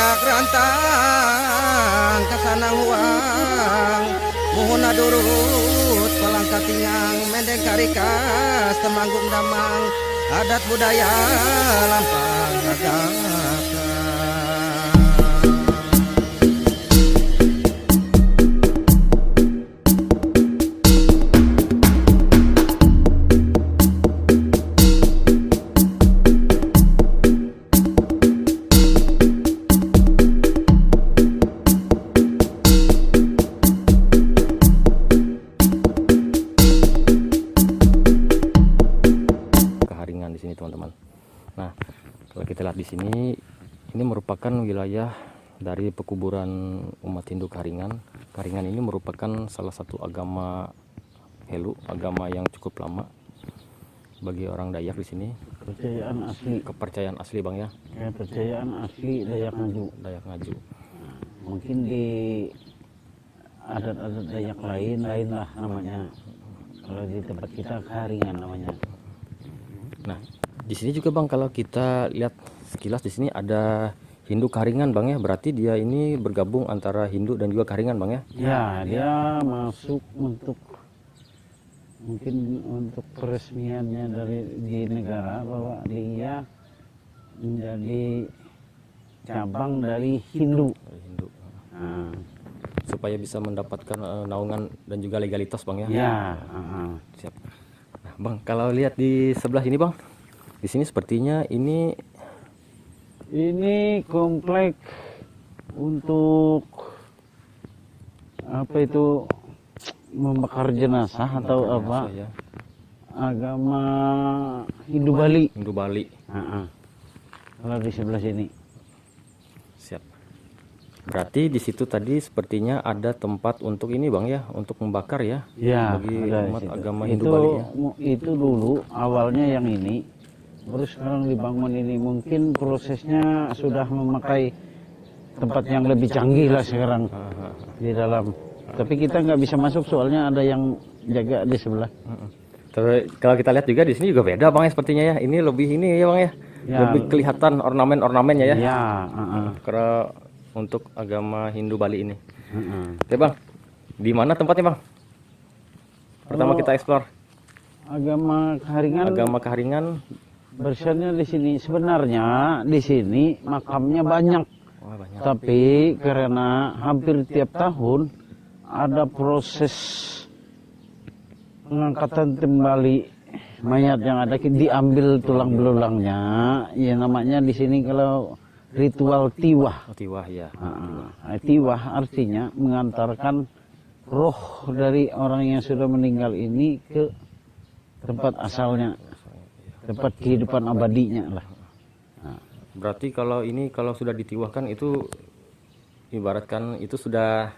jak rantang kasanang huang muhuna durut palangka tingang mendeng karikas temanggung damang adat budaya lampang nagaka. Di sini teman-teman. Nah, kalau kita lihat di sini, ini merupakan wilayah dari pekuburan umat Hindu Karingan. Karingan ini merupakan salah satu agama Helu, agama yang cukup lama bagi orang Dayak di sini. Kepercayaan asli. Kepercayaan asli bang ya. Kepercayaan asli Dayak Ngaju. Dayak Ngaju. Mungkin di adat-adat Dayak lain lah namanya. Kalau di tempat kita Karingan namanya. Nah, di sini juga bang, kalau kita lihat sekilas di sini ada Hindu Karingan bang ya, berarti dia ini bergabung antara Hindu dan juga Karingan bang ya? Ya, dia masuk untuk mungkin untuk peresmiannya di negara bahwa dia menjadi cabang dari Hindu. Dari Hindu. Nah, Supaya bisa mendapatkan naungan dan juga legalitas bang ya? Ya. Siap. Nah, bang, kalau lihat di sebelah ini bang, di sini sepertinya ini komplek untuk apa itu membakar jenazah atau apa? ya, Agama Hindu Bali. Hindu Bali. Kalau di sebelah sini. Siap. Berarti di situ tadi sepertinya ada tempat untuk ini bang ya, untuk membakar ya? Ya, bagi ada umat di situ. agama Hindu Bali ya? Itu dulu awalnya yang ini, baru sekarang dibangun ini. Mungkin prosesnya sudah memakai tempat yang lebih canggih lah sekarang di dalam. Tapi kita nggak bisa masuk soalnya ada yang jaga di sebelah. Tapi kalau kita lihat juga di sini juga beda bang ya sepertinya ya. Ini lebih ini ya bang ya, Ya. lebih kelihatan ornamen-ornamennya ya. Ya, Karena untuk agama Hindu Bali ini. Oke bang, di mana tempatnya bang? Pertama kita explore. agama Karingan. Agama Karingan. Berasnya di sini. Sebenarnya di sini makamnya banyak. Wah, banyak. Tapi karena hampir tiap tahun ada proses pengangkatan kembali mayat yang ada, diambil tulang belulangnya. Ya namanya di sini kalau ritual tiwah. Oh, tiwah ya. Tiwah artinya mengantarkan roh dari orang yang sudah meninggal ini ke tempat asalnya, tempat kehidupan abadinya lah. Berarti kalau sudah ditiwahkan itu ibaratkan itu sudah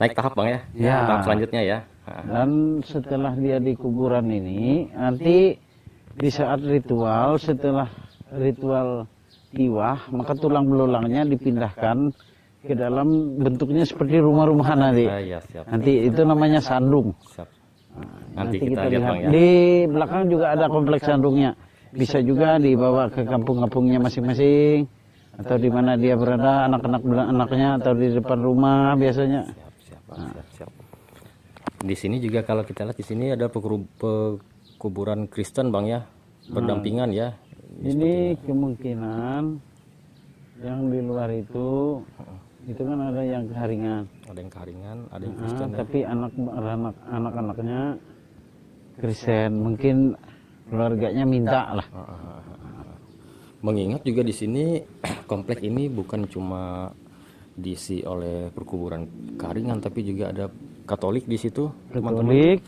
naik tahap bang ya? Ya. Tahap selanjutnya ya. Dan setelah dia di kuburan ini, nanti di saat ritual, setelah ritual tiwah, maka tulang belulangnya dipindahkan ke dalam bentuknya seperti rumah-rumahan nanti. Ya, siap. Nanti itu namanya sandung. Siap. Nanti kita lihat bang ya. Di belakang juga ada kompleks sandungnya. Bisa juga dibawa ke kampung-kampungnya masing-masing, atau di mana dia berada, anak-anaknya, atau di depan rumah biasanya. Siap, siap. Di sini juga kalau kita lihat di sini ada pekuburan Kristen bang ya, berdampingan ya. Ini kemungkinan yang di luar itu kan ada yang Karingan. Ada yang Karingan, ada yang Kristen. Tapi anak-anaknya Kristen, mungkin keluarganya minta lah. Mengingat juga di sini komplek ini bukan cuma diisi oleh perkuburan Karingan, tapi juga ada Katolik di situ. Katolik,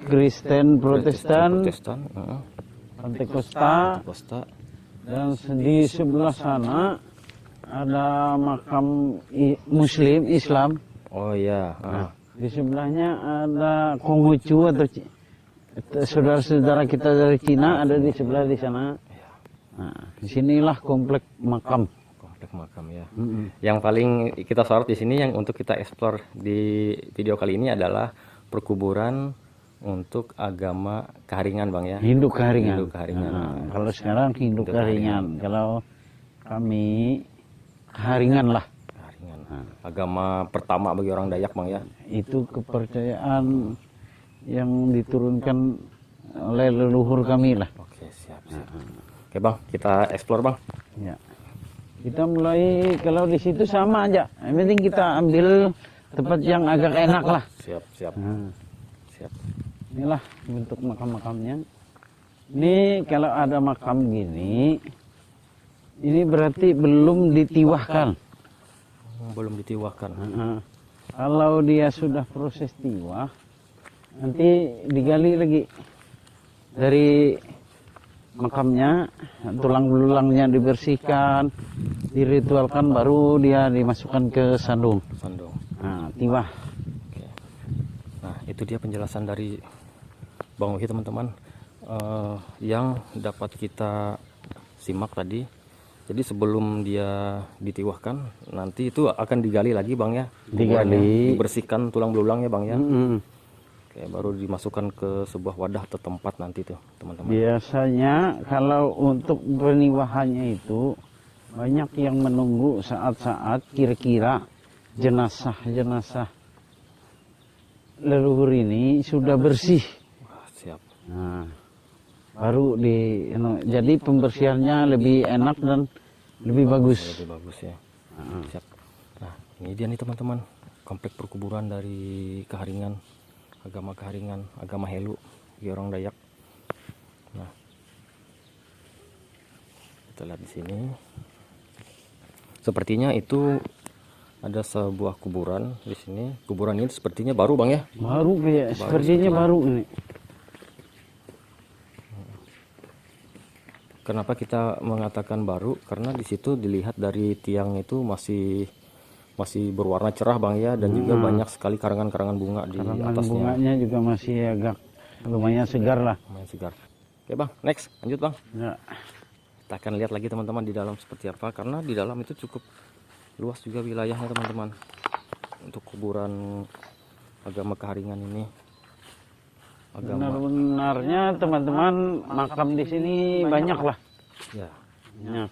Kristen, Protestan, Pantekosta, dan di sebelah sana ada makam Muslim Islam. Oh iya. Di sebelahnya ada Konghucu atau saudara-saudara kita dari Cina ada di sebelah di sana. Nah, disinilah komplek makam. Komplek makam ya. Yang paling kita sorot di sini yang untuk kita eksplor di video kali ini adalah perkuburan untuk agama Karingan bang ya. Hindu Karingan. Hindu Karingan. Nah, kalau sekarang Hindu Karingan. Kalau kami keharingan lah. Karingan. Agama pertama bagi orang Dayak bang ya. Itu kepercayaan yang diturunkan oleh leluhur kami lah. Oke siap. Oke bang, kita explore bang. Ya. Kita mulai kalau di situ sama aja. Yang penting kita ambil tempat yang agak enak lah. Siap. Siap. Inilah bentuk makam-makamnya. Ini kalau ada makam gini, ini berarti belum ditiwahkan. Belum ditiwahkan. Kalau dia sudah proses tiwah, nanti digali lagi dari makamnya, tulang belulangnya dibersihkan, diritualkan, baru dia dimasukkan ke sandung. Nah, tiwah. Oke. Nah, itu dia penjelasan dari Bang Wahid teman-teman, yang dapat kita simak tadi. Jadi sebelum dia ditiwahkan, nanti itu akan digali lagi bang ya. Digali, dibersihkan tulang belulangnya bang ya. Oke, baru dimasukkan ke sebuah wadah atau tempat nanti tuh teman-teman. Biasanya kalau untuk peniwahannya itu banyak yang menunggu saat-saat kira-kira jenazah leluhur ini sudah bersih. Wah, siap. Nah, baru jadi pembersihannya lebih enak dan lebih bagus. Lebih bagus ya. Siap. Nah, ini dia nih teman-teman, komplek perkuburan dari Keharingan, agama Helu, di orang Dayak. Nah, kita lihat di sini. Sepertinya itu ada sebuah kuburan di sini. Kuburan ini sepertinya baru bang ya. Baru kayak sepertinya baru ini. Kenapa kita mengatakan baru? Karena di situ dilihat dari tiang itu masih berwarna cerah bang ya, dan juga banyak sekali karangan-karangan bunga di atasnya. Bunganya juga masih agak lumayan segar lah. Lumayan segar. Oke bang, next lanjut bang. Ya. Kita akan lihat lagi teman-teman di dalam seperti apa, karena di dalam itu cukup luas juga wilayahnya teman-teman untuk kuburan agama Keharingan ini. Benar-benarnya teman-teman, makam di sini banyak lah. Ya. Nah,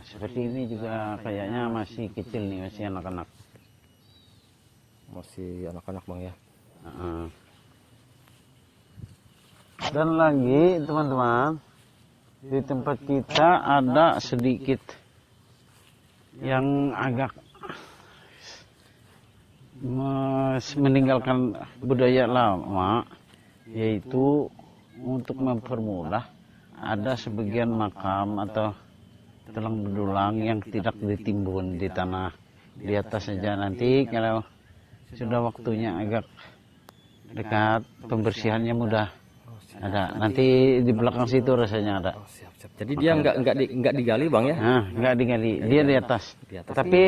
seperti ini juga kayaknya masih kecil nih, masih anak-anak. Masih anak-anak bang ya. Dan lagi teman-teman, di tempat kita ada sedikit yang agak meninggalkan budaya lama, yaitu untuk mempermudah ada sebagian makam atau tulang belulang yang tidak ditimbun di tanah di atas saja. Nanti kalau sudah waktunya agak dekat, pembersihannya mudah. Ada nanti di belakang situ rasanya ada. Oh, siap. Jadi dia nggak digali bang ya? Nah, nggak digali, dia di atas. Tapi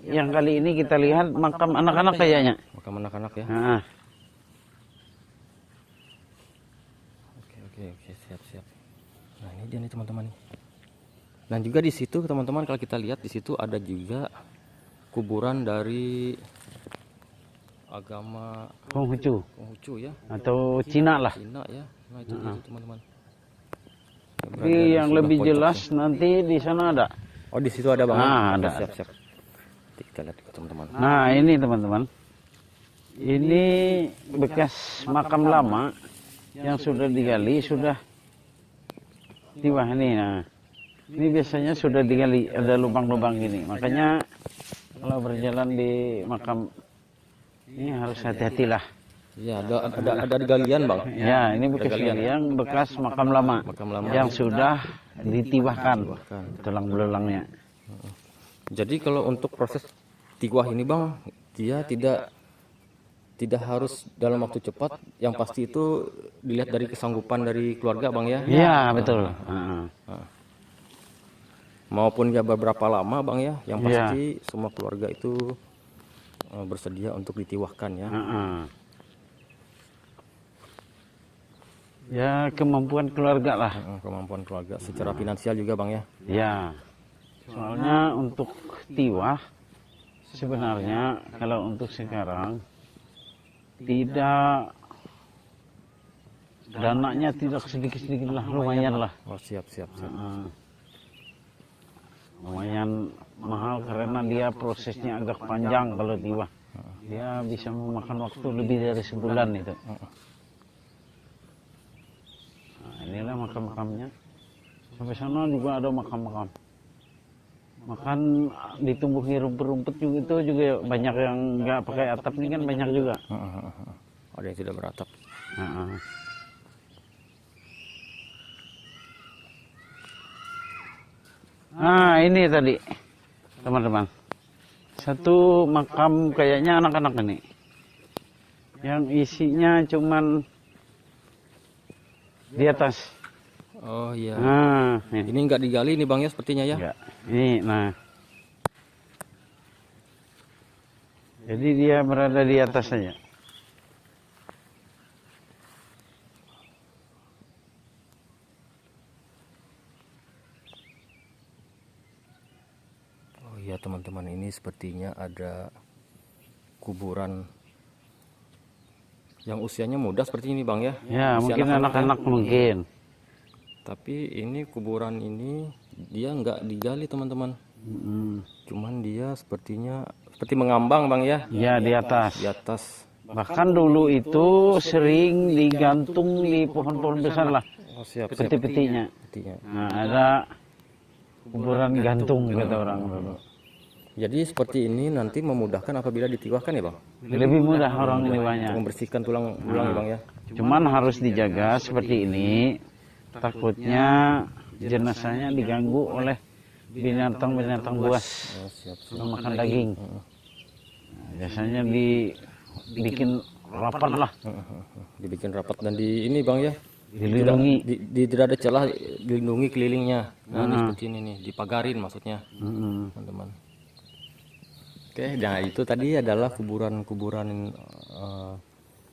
yang kali ini kita lihat makam anak-anak kayaknya. Makam anak-anak ya? Nah. Oke, siap. Nah ini dia nih teman-teman. Dan juga di situ teman-teman, kalau kita lihat di situ ada juga kuburan dari agama Konghucu ya, atau Cina lah. Cina ya. Nah itu teman-teman. Tapi yang lebih jelas nanti di sana ada. Oh di situ ada bang? Ada. Siap. Nanti kita lihat juga teman-teman. Nah ini teman-teman, ini bekas makam lama yang sudah digali, sudah tiwah ini. Nah ini biasanya sudah digali, ada lubang-lubang gini. Makanya kalau berjalan di makam ini harus hati-hatilah. Iya, ada galian bang. Ya, ini bekas galian, bekas makam lama yang sudah ditiwahkan tulang belulangnya. Jadi kalau untuk proses tiwah ini bang, dia tidak harus dalam waktu cepat. Yang pasti itu dilihat dari kesanggupan dari keluarga bang ya. Iya betul. Maupun ya beberapa lama bang ya. Yang pasti semua keluarga itu bersedia untuk ditiwahkan ya. Ya kemampuan keluarga lah. Kemampuan keluarga secara finansial juga bang ya. Ya. Soalnya untuk tiwah sebenarnya kalau untuk sekarang tidak, dananya tidak sedikit-sedikit lah, lumayan lah. Oh siap. lumayan mahal karena dia prosesnya agak panjang kalau tiwah. Dia bisa memakan waktu lebih dari sebulan itu. Nah, inilah makam-makamnya. Sampai sana juga ada makam-makam. Makan ditumbuhi rumput-rumput juga itu juga banyak yang nggak pakai atap ini kan banyak juga. Ada yang tidak beratap. Nah ini tadi teman-teman, satu makam kayaknya anak-anak ini, yang isinya cuman di atas. Oh iya. Nah Ini nggak digali nih Bang ya sepertinya ya. enggak. Ini nah. Jadi dia berada di atas saja. Oh iya teman-teman, ini sepertinya ada kuburan yang usianya muda seperti ini Bang ya. Ya Usia mungkin anak-anak mungkin. Tapi ini kuburan ini dia nggak digali teman-teman. Cuman dia sepertinya seperti mengambang Bang ya. Ya di atas. Di atas. Bahkan dulu itu sering digantung di pohon-pohon besar lah, Oh siap. peti-petinya. Petinya. Nah, ada kuburan gantung kata orang dulu. Jadi seperti ini nanti memudahkan apabila ditiwahkan ya Bang. Lebih mudah orang niwanya. Membersihkan tulang ya Bang ya. Cuman harus dijaga seperti ini. Takutnya jenazahnya diganggu oleh binatang-binatang buas Oh, siap. yang makan daging. Nah, biasanya dibikin rapat lah, Dibikin rapat dan di ini Bang ya. dilindungi. Tidak ada celah, dilindungi kelilingnya. Nah, ini seperti ini nih, dipagarin maksudnya, teman-teman. Oke, nah itu tadi adalah kuburan-kuburan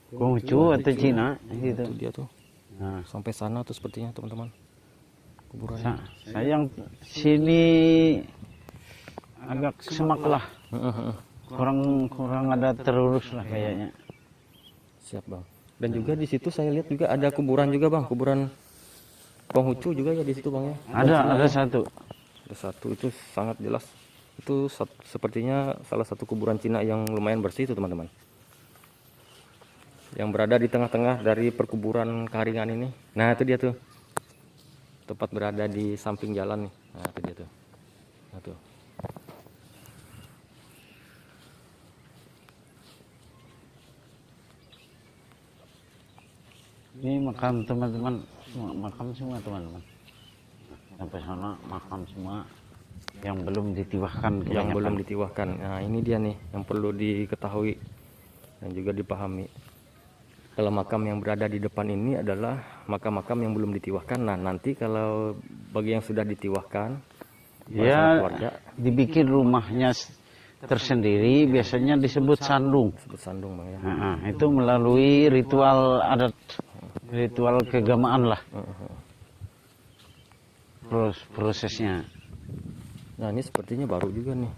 Konghucu atau Cina gitu. itu dia tuh. Nah, Sampai sana tuh sepertinya teman-teman. Kuburan. sayang sini agak semak lah, kurang ada terurus lah kayaknya. Siap Bang. Dan juga di situ saya lihat juga ada kuburan juga Bang, kuburan Konghucu juga ya di situ Bang ya. Ada satu. Ada satu itu sangat jelas. Itu sepertinya salah satu kuburan Cina yang lumayan bersih itu teman-teman. Yang berada di tengah-tengah dari perkuburan Karingan ini. Nah itu dia tuh. Tepat berada di samping jalan nih. Nah itu dia tuh. Nah tuh. Ini makam teman-teman, makam semua teman-teman. Sampai sana makam semua yang belum ditiwahkan. Yang belum ditiwahkan. Nah ini dia nih yang perlu diketahui dan juga dipahami. Kalau makam yang berada di depan ini adalah makam-makam yang belum ditiwahkan. Nah nanti kalau bagi yang sudah ditiwahkan, Ya, keluarga dibikin rumahnya tersendiri, biasanya disebut sandung. disebut sandung Bang ya. Nah, itu melalui ritual adat, ritual keagamaan lah. Prosesnya. Nah ini sepertinya baru juga nih.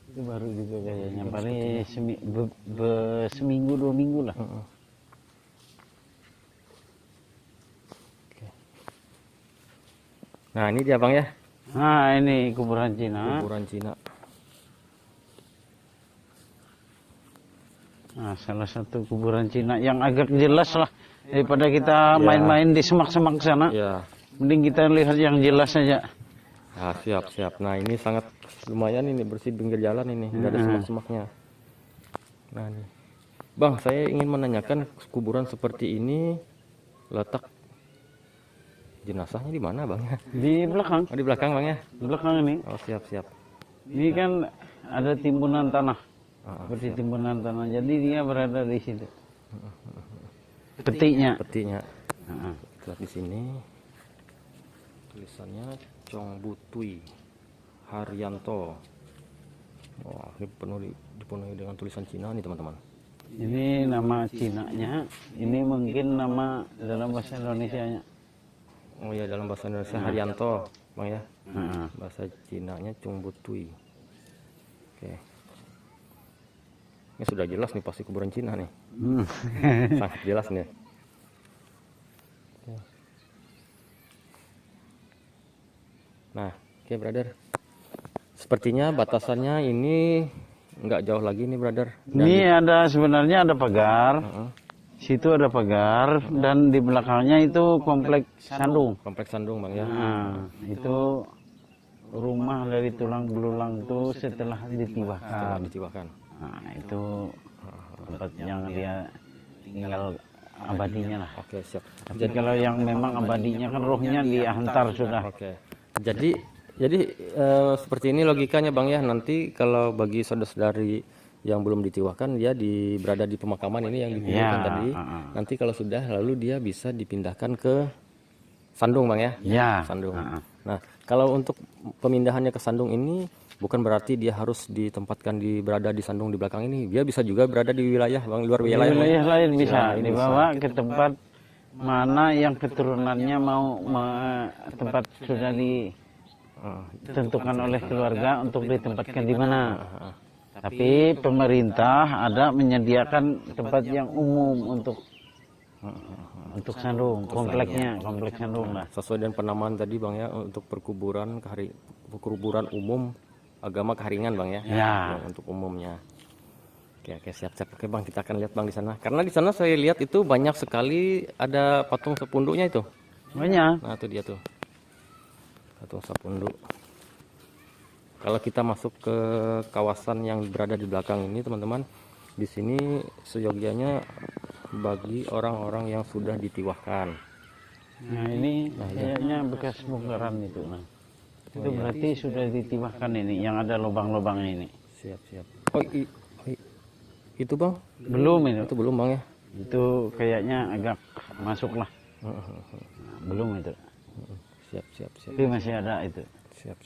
Itu baru juga kayaknya, paling seminggu 2 minggu lah. Nah ini dia Bang ya, Nah ini kuburan Cina. kuburan Cina. Nah, salah satu kuburan Cina yang agak jelas lah daripada kita main-main di semak-semak sana. Ya. Mending kita lihat yang jelas saja. Nah, siap. Nah ini sangat lumayan ini bersih pinggir jalan ini, nggak ada semak-semaknya. Nah nih, Bang saya ingin menanyakan kuburan seperti ini letak jenazahnya di mana Bang ya? Di belakang, Oh, di belakang Bang ya? di belakang ini. Oh siap. Ini kan ada timbunan tanah. Ah, Seperti timbunan tanah. Jadi dia berada di situ. Petinya. Petinya. Nah, Lihat di sini tulisannya Chong Butui Haryanto. Wah ini dipenuhi dengan tulisan Cina nih teman-teman. ini nama Cinanya. Ini mungkin nama dalam bahasa Indonesianya. Oh ya dalam bahasa Indonesia Haryanto Bang ya. Nah, Bahasa Cinanya Chong Butui. Oke. Ini sudah jelas nih pasti kuburan Cina nih. Sangat jelas nih. Nah, oke brother. sepertinya batasannya ini nggak jauh lagi nih, brother. Ini ada sebenarnya ada pagar. Heeh. Situ ada pagar dan di belakangnya itu kompleks sandung. Kompleks Sandung, Bang ya. Nah, itu rumah dari tulang belulang itu setelah ditiwahkan. Ditiwahkan. Nah, itu tempat yang dia tinggal abadinya lah. Oke, siap. Jadi kalau yang memang abadinya kan rohnya dihantar sudah. Oke. Jadi seperti ini logikanya, Bang ya. Nanti kalau bagi saudara-saudari yang belum ditiwahkan, dia berada di pemakaman ini yang dikuburkan Ya, tadi. Nanti kalau sudah, lalu dia bisa dipindahkan ke Sandung, Bang ya. Ya. Sandung. Nah, kalau untuk pemindahannya ke Sandung ini bukan berarti dia harus ditempatkan berada di Sandung di belakang ini. Dia bisa juga berada di wilayah, Bang, luar Di wilayah. Bang. wilayah lain bisa Ya, dibawa ke tempat mana yang keturunannya mau tempat sudah ditentukan oleh keluarga untuk ditempatkan di mana. Tapi pemerintah ada menyediakan tempat yang umum untuk Sandung, kompleks Sandung lah. Sesuai dengan penamaan tadi, Bang ya, untuk perkuburan umum agama Kaharingan, Bang ya. Ya. Untuk umumnya. Oke, siap. Oke, Bang, kita akan lihat, Bang, di sana. Karena di sana saya lihat itu banyak sekali ada patung sepunduknya itu. Banyak. Nah, itu dia tuh. Patung sepunduk. Kalau kita masuk ke kawasan yang berada di belakang ini, teman-teman, di sini seyogianya bagi orang-orang yang sudah ditiwahkan. Nah, ini kayaknya bekas bongkaran itu. Nah, itu berarti sudah ditiwahkan ini, yang ada lubang-lubangnya ini. Siap. Oh, itu, Bang? Belum itu. Itu belum, Bang ya. Itu kayaknya agak masuk lah. Belum itu. Siap. Tapi masih ada itu. Siap.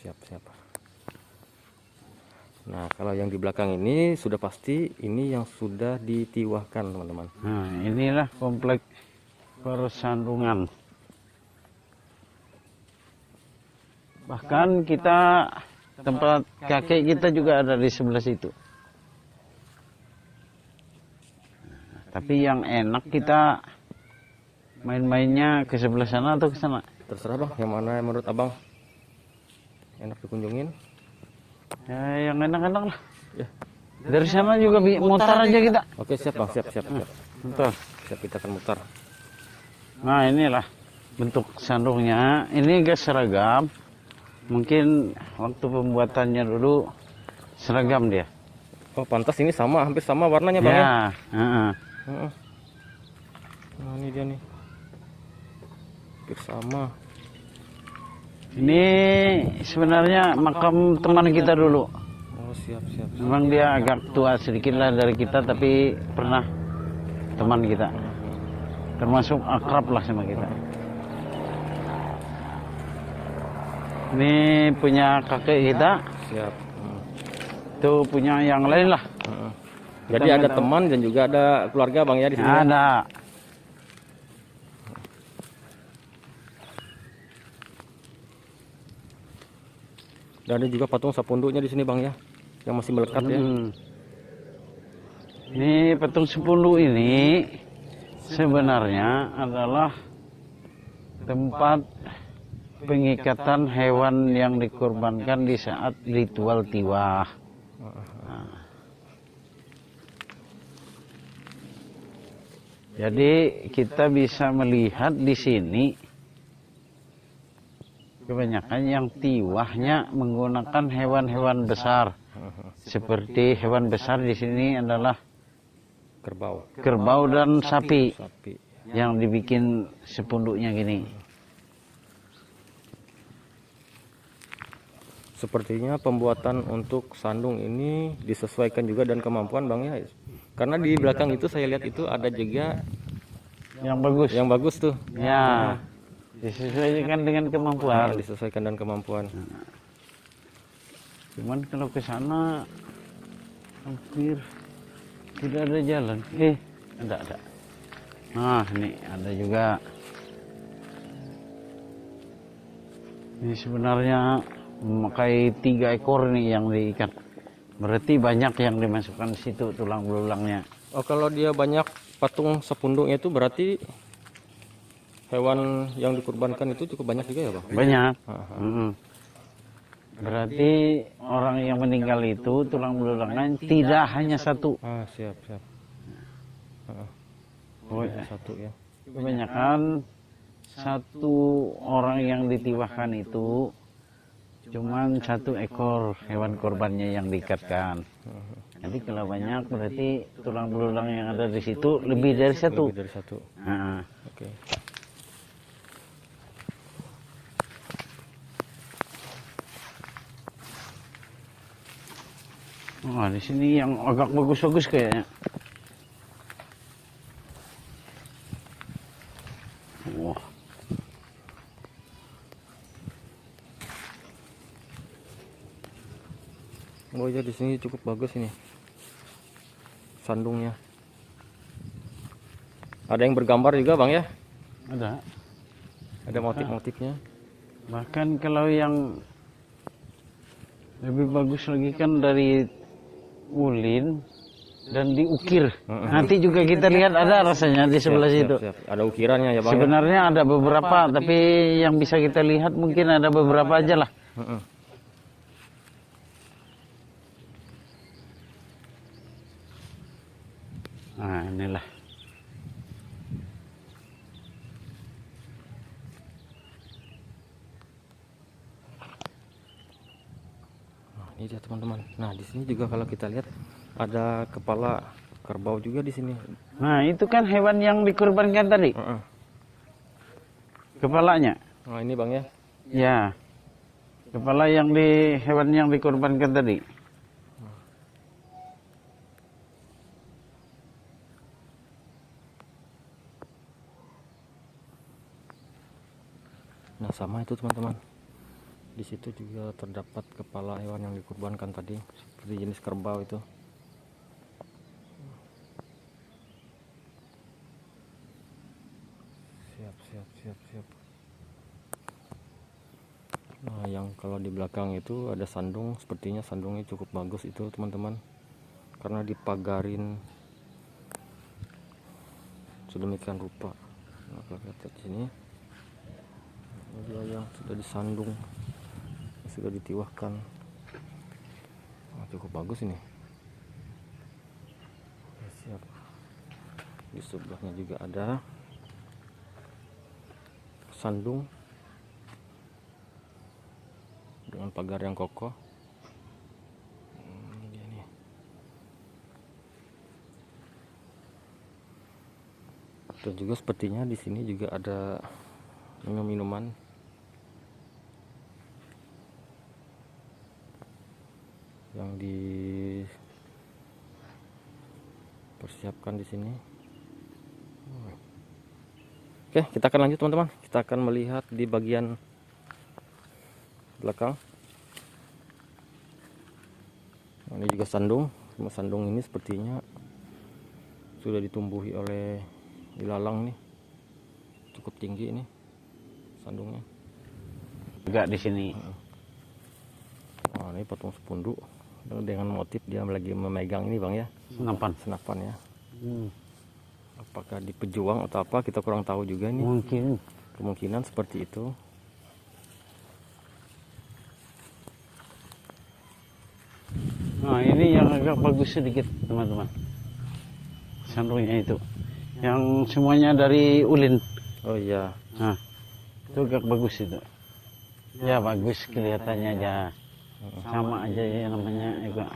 Nah, kalau yang di belakang ini sudah pasti ini yang sudah ditiwahkan, teman-teman. Nah, inilah kompleks persandungan. Bahkan kita tempat kakek kita juga ada di sebelah situ. Tapi yang enak kita main-mainnya ke sebelah sana atau ke sana? Terserah, Bang, yang mana menurut Abang enak dikunjungin. Ya, yang enak-enak lah. Ya. Dari sana juga mutar aja kita. Oke, siap, Bang, siap. Mutar. Siap, kita akan mutar. Nah, inilah bentuk sandungnya. Ini agak seragam. Mungkin waktu pembuatannya dulu seragam dia. Oh, pantas ini hampir sama warnanya, Bang ya. Heeh. Nah, ini dia nih. Hampir sama. Ini sebenarnya makam teman kita dulu. Oh, siap. Memang dia agak tua sedikit lah dari kita, tapi pernah teman kita. Termasuk akrab lah sama kita. Ini punya kakek kita. Siap. Itu punya yang lain lah. Jadi ada teman dan juga ada keluarga, Bang ya, di sini. Ada. Dan ada juga patung sapunduknya di sini, Bang ya, yang masih melekat ya. Ini patung sepunduk ini sebenarnya adalah tempat pengikatan hewan yang dikorbankan di saat ritual tiwah. Nah. Jadi kita bisa melihat di sini kebanyakan yang tiwahnya menggunakan hewan-hewan besar. Seperti hewan besar di sini adalah kerbau dan sapi yang dibikin sepunduknya gini. Sepertinya pembuatan untuk sandung ini disesuaikan juga dengan kemampuan, Bang ya. Karena di belakang itu saya lihat itu ada juga yang bagus. Yang bagus tuh. Ya. Disesuaikan dengan kemampuan. Disesuaikan dengan kemampuan. Cuman kalau ke sana hampir tidak ada jalan. Ada. Nah, ini ada juga. Ini sebenarnya memakai 3 ekor nih yang diikat. Berarti banyak yang dimasukkan di situ tulang belulangnya. Oh, kalau dia banyak patung sepunduknya itu berarti hewan yang dikurbankan itu cukup banyak juga ya, Bang? Banyak. Berarti orang yang meninggal itu tulang belulangan tidak hanya satu. Siap. Oh, Satu ya. kebanyakan satu orang yang ditiwahkan itu cuman satu ekor hewan korbannya yang diikatkan. Jadi kalau banyak berarti tulang belulang yang ada di situ lebih dari satu. Lebih dari satu. Nah, Oke. wah, di sini yang agak bagus-bagus kayaknya. Wah, Oh ya, di sini cukup bagus ini sandungnya. Ada yang bergambar juga bang ya? ada. Ada motif-motifnya. Bahkan kalau yang lebih bagus lagi kan dari ulin dan diukir. Nanti juga kita lihat ada rasanya di sebelah situ. Siap. Ada ukirannya ya bang. Sebenarnya ada beberapa, tapi yang bisa kita lihat mungkin ada beberapa aja lah. Nah, inilah. Ini dia teman-teman. Nah di sini juga kalau kita lihat ada kepala kerbau juga di sini. Nah, itu kan hewan yang dikorbankan tadi. Kepalanya. Nah ini bang ya. Ya. Kepala yang hewan yang dikorbankan tadi. Nah sama itu teman-teman. Di situ juga terdapat kepala hewan yang dikorbankan tadi, seperti jenis kerbau itu. Siap. Nah yang kalau di belakang itu ada sandung, sepertinya sandungnya cukup bagus itu teman-teman, karena dipagarin sedemikian rupa. Nah kalau kita lihat di sini dia yang sudah disandung, sudah ditiwahkan. Cukup bagus ini. Siap. Di sebelahnya juga ada sandung dengan pagar yang kokoh. Ini dia nih. Dan juga sepertinya di sini juga ada minuman yang dipersiapkan di sini. Oke, kita akan lanjut teman-teman. Kita akan melihat di bagian belakang. Nah, ini juga sandung. Sandung ini sepertinya sudah ditumbuhi oleh ilalang nih. Cukup tinggi ini sandungnya. Juga di sini. Nah, ini patung sepundu dengan motif dia lagi memegang ini bang ya. Senapan ya. Apakah di pejuang atau apa, kita kurang tahu juga nih. Mungkin. Kemungkinan seperti itu. Nah, ini yang agak bagus sedikit teman-teman. Sandungnya itu. Yang semuanya dari ulin. Oh iya. Nah, itu agak bagus itu. Ya bagus kelihatannya aja. Sama aja ya namanya juga.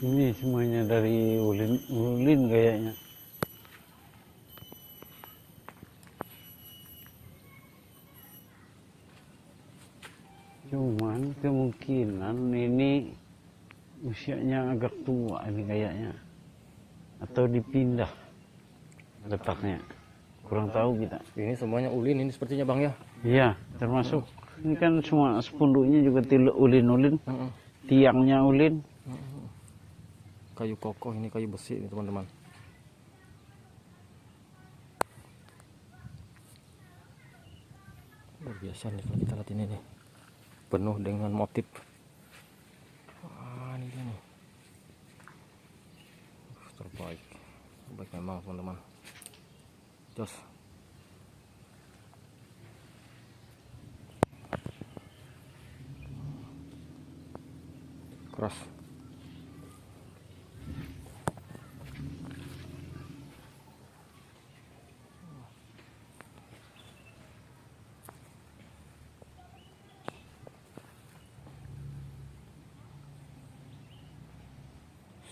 Ini semuanya dari ulin kayaknya. Cuman kemungkinan ini usianya agak tua ini kayaknya. Atau dipindah letaknya. Kurang tahu kita. Ini semuanya ulin ini sepertinya bang ya. Iya, termasuk Ini kan semua sepunduknya juga ulin-ulin, Heeh. tiangnya ulin. Kayu kokoh, ini kayu besi nih teman-teman. Luar biasa nih kalau kita lihat ini nih, penuh dengan motif. Wah, ini dia nih. Terbaik, terbaik memang teman-teman. Jos. Keras.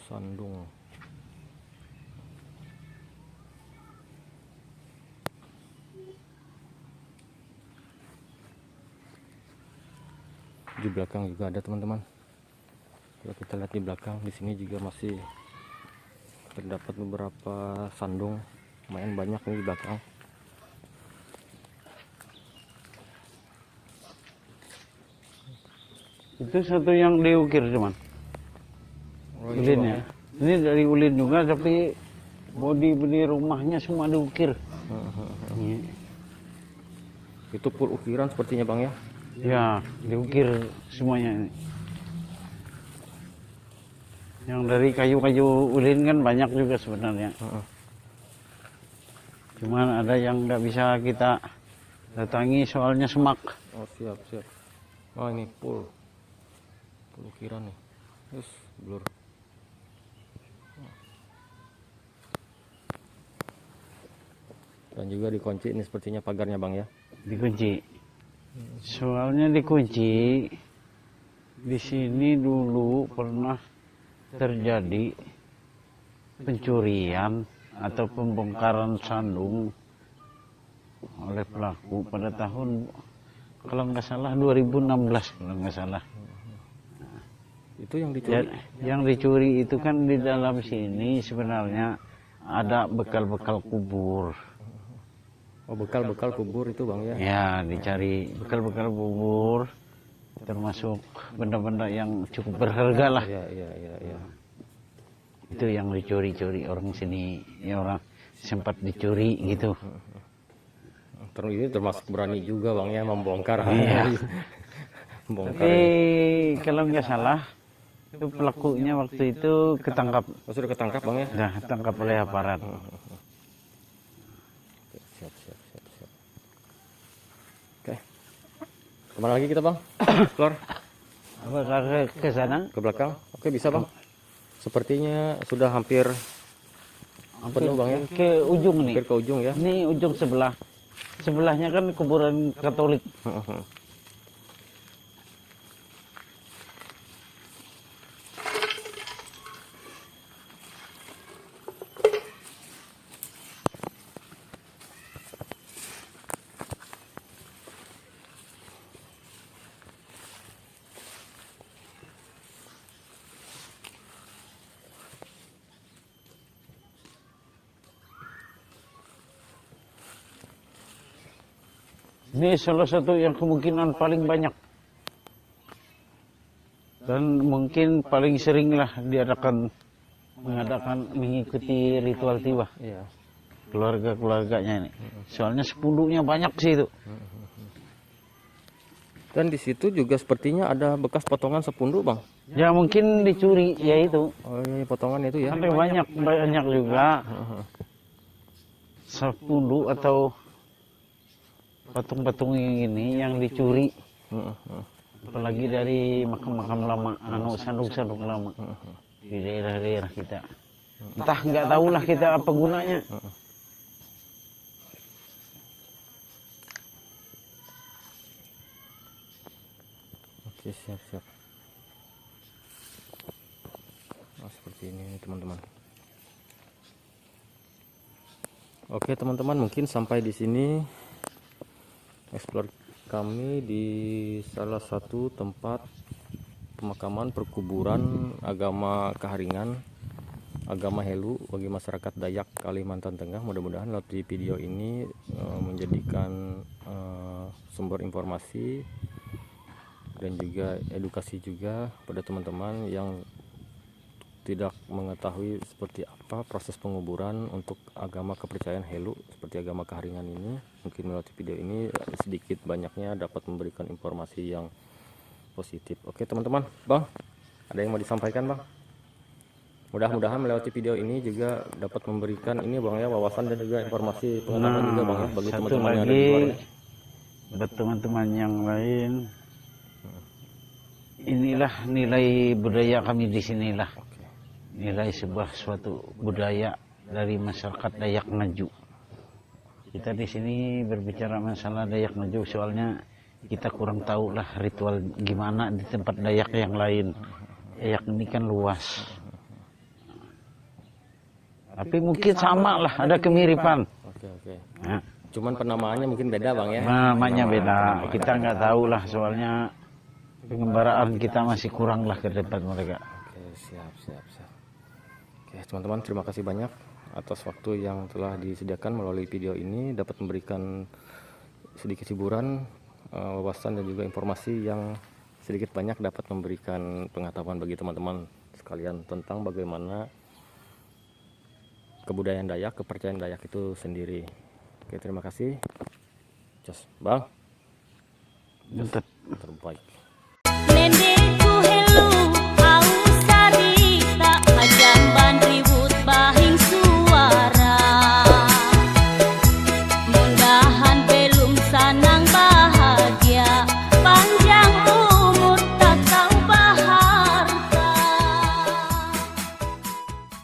Sandung. Di belakang juga ada teman-teman. Kalau kita lihat di belakang, di sini juga masih terdapat beberapa sandung, lumayan banyak nih di belakang. Itu satu yang diukir cuman. Oh, Ulin ya. Ini dari ulin juga, tapi bodi rumahnya semua diukir. Ini. Itu full ukiran sepertinya bang ya. Ya, diukir semuanya ini. Yang dari kayu-kayu ulin kan banyak juga sebenarnya. Cuman ada yang nggak bisa kita datangi soalnya semak. Oh siap siap. Oh ini full ukiran nih. Terus blur. Dan juga dikunci ini sepertinya pagarnya bang ya. Dikunci. Soalnya dikunci. Di sini dulu pernah terjadi pencurian atau pembongkaran sandung oleh pelaku pada tahun, kalau nggak salah 2016 kalau nggak salah. Itu yang dicuri. Yang dicuri itu kan di dalam sini sebenarnya ada bekal-bekal kubur. Oh bekal-bekal kubur itu bang ya. Ya, dicari bekal-bekal kubur, termasuk benda-benda yang cukup berharga lah. Iya iya iya. Ya. Itu yang dicuri-curi orang sini, ya orang sempat dicuri gitu. Terus ini termasuk berani juga bang ya membongkar. Iya. Membongkar. Tapi kalau nggak salah, itu pelakunya waktu itu ketangkap. Oh, sudah ketangkap bang ya. Nah, ketangkap oleh aparat. Siap siap siap siap. Oke. Kemana lagi kita bang? Keluar Apakah ke sana? ke belakang. Oke bisa bang. Sepertinya sudah hampir penuh bang ya. Ke ujung nih. Hampir ke ujung ya. Ini ujung sebelah. Sebelahnya kan kuburan Katolik. Ini salah satu yang kemungkinan paling banyak. Dan mungkin paling seringlah mengikuti ritual tiba. Iya. Keluarga-keluarganya ini. Soalnya sepunduknya banyak sih itu. Dan di situ juga sepertinya ada bekas potongan sepunduk bang. Ya mungkin dicuri, ya itu. Oh ini potongan itu ya. Ada banyak juga. Sepunduk atau patung-patung ini yang dicuri. Apalagi dari makam-makam lama, sandung-sandung lama di daerah-daerah kita. Entah nggak tahulah kita apa gunanya. Oke siap siap. Nah, seperti ini teman-teman. Oke teman-teman, mungkin sampai di sini explore kami di salah satu tempat pemakaman perkuburan agama Kaharingan, agama Helu bagi masyarakat Dayak Kalimantan Tengah. Mudah-mudahan lewat video ini menjadikan sumber informasi dan juga edukasi juga pada teman-teman yang tidak mengetahui seperti apa proses penguburan untuk agama kepercayaan Helu seperti agama Kaharingan ini. Mungkin melalui video ini sedikit banyaknya dapat memberikan informasi yang positif. Oke teman-teman, Bang, ada yang mau disampaikan Bang? Mudah-mudahan melewati video ini juga dapat memberikan ini Bang ya, wawasan dan juga informasi pengetahuan juga Bang ya, bagi satu teman-teman yang ada lagi di luar ya. buat teman-teman yang lain, inilah nilai budaya kami di sinilah. Oke. Nilai sebuah suatu budaya dari masyarakat Dayak Ngaju. Kita di sini berbicara masalah Dayak Ngaju soalnya kita kurang tahu lah ritual gimana di tempat Dayak yang lain. Dayak ini kan luas. Tapi mungkin sama lah, ada kemiripan. Oke. Nah, Cuman penamaannya mungkin beda Bang ya. namanya beda. Kita nggak tahu lah soalnya pengembaraan kita masih kurang lah ke depan mereka. Oke, siap. Oke, teman-teman, terima kasih banyak atas waktu yang telah disediakan melalui video ini, dapat memberikan sedikit hiburan, wawasan dan juga informasi yang sedikit banyak dapat memberikan pengetahuan bagi teman-teman sekalian tentang bagaimana kebudayaan Dayak, kepercayaan Dayak itu sendiri. Oke, terima kasih. Jos, Bang. Mantap. Terbaik.